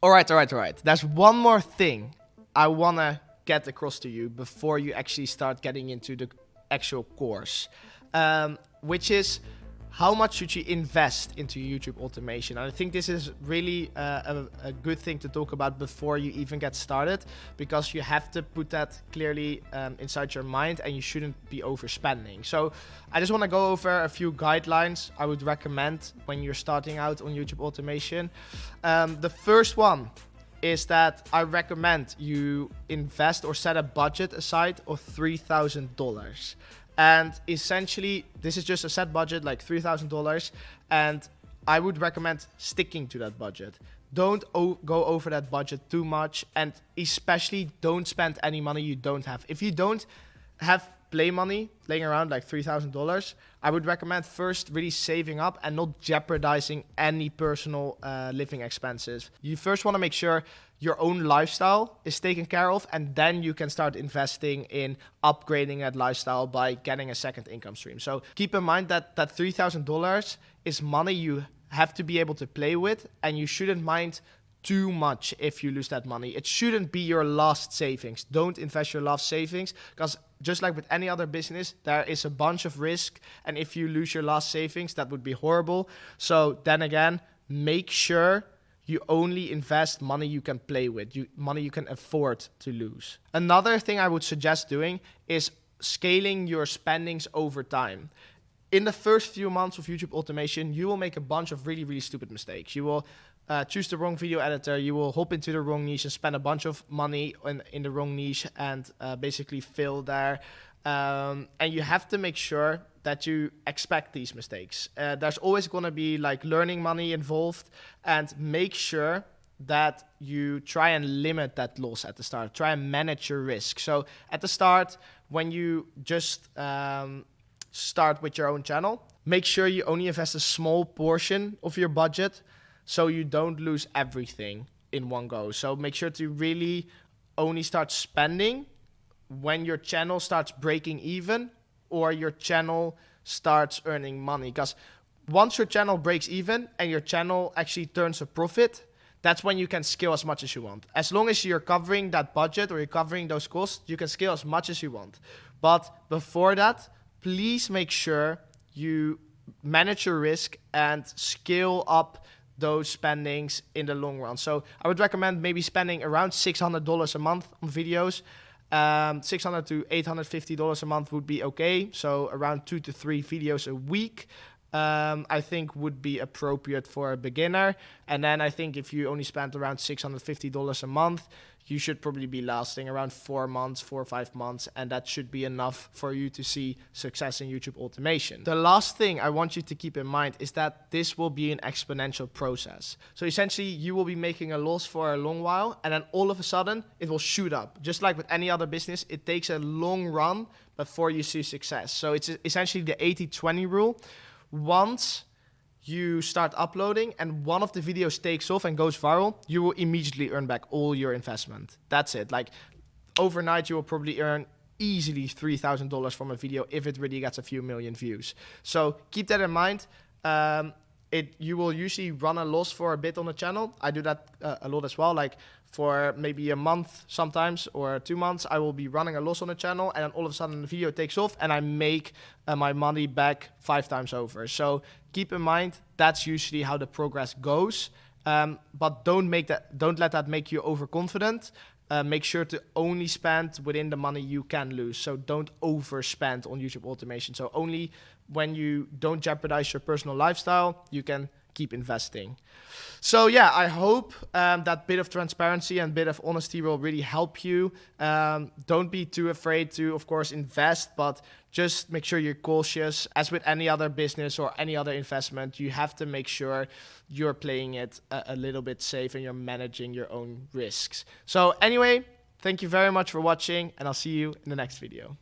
All right. There's one more thing I want to get across to you before you actually start getting into the actual course, which is how much should you invest into YouTube automation? And I think this is really a good thing to talk about before you even get started, because you have to put that clearly inside your mind and you shouldn't be overspending. So I just want to go over a few guidelines I would recommend when you're starting out on YouTube automation. The first one is that I recommend you invest or set a budget aside of $3,000. And essentially, this is just a set budget, like $3,000. And I would recommend sticking to that budget. Don't go over that budget too much. And especially don't spend any money you don't have. If you don't have play money laying around like $3,000, I would recommend first really saving up and not jeopardizing any personal living expenses. You first want to make sure your own lifestyle is taken care of, and then you can start investing in upgrading that lifestyle by getting a second income stream. So keep in mind that that $3,000 is money you have to be able to play with, and you shouldn't mind too much if you lose that money. It shouldn't be your last savings. Don't invest your last savings, because just like with any other business, there is a bunch of risk, and if you lose your last savings, that would be horrible. So then again, make sure you only invest money you can play with, money you can afford to lose. Another thing I would suggest doing is scaling your spendings over time. In the first few months of YouTube automation, you will make a bunch of really, really stupid mistakes. You will choose the wrong video editor, you will hop into the wrong niche and spend a bunch of money in the wrong niche and basically fail there. And you have to make sure that you expect these mistakes. There's always gonna be like learning money involved, and make sure that you try and limit that loss at the start. Try and manage your risk. So at the start, when you just start with your own channel, make sure you only invest a small portion of your budget so you don't lose everything in one go. So make sure to really only start spending when your channel starts breaking even or your channel starts earning money. Because once your channel breaks even and your channel actually turns a profit, that's when you can scale as much as you want. As long as you're covering that budget or you're covering those costs, you can scale as much as you want. But before that, please make sure you manage your risk and scale up those spendings in the long run. So I would recommend maybe spending around $600 a month on videos. $600 to $850 a month would be okay. So around 2 to 3 videos a week, I think would be appropriate for a beginner. And then I think if you only spend around $650 a month, you should probably be lasting around 4 or 5 months, and that should be enough for you to see success in YouTube automation. The last thing I want you to keep in mind is that this will be an exponential process. So essentially, you will be making a loss for a long while, and then all of a sudden, it will shoot up. Just like with any other business, it takes a long run before you see success. So it's essentially the 80-20 rule. Once you start uploading and one of the videos takes off and goes viral, you will immediately earn back all your investment. That's it. Like overnight, you will probably earn easily $3,000 from a video if it really gets a few million views. So keep that in mind. You will usually run a loss for a bit on the channel. I do that a lot as well. Like for maybe a month sometimes or 2 months, I will be running a loss on the channel, and then all of a sudden the video takes off and I make my money back 5 times over. So keep in mind, that's usually how the progress goes. But don't let that make you overconfident. Make sure to only spend within the money you can lose. So don't overspend on YouTube automation. So only when you don't jeopardize your personal lifestyle, you can keep investing. So yeah, I hope that bit of transparency and bit of honesty will really help you. Don't be too afraid to, of course, invest, but just make sure you're cautious. As with any other business or any other investment, you have to make sure you're playing it a little bit safe and you're managing your own risks. So anyway, thank you very much for watching, and I'll see you in the next video.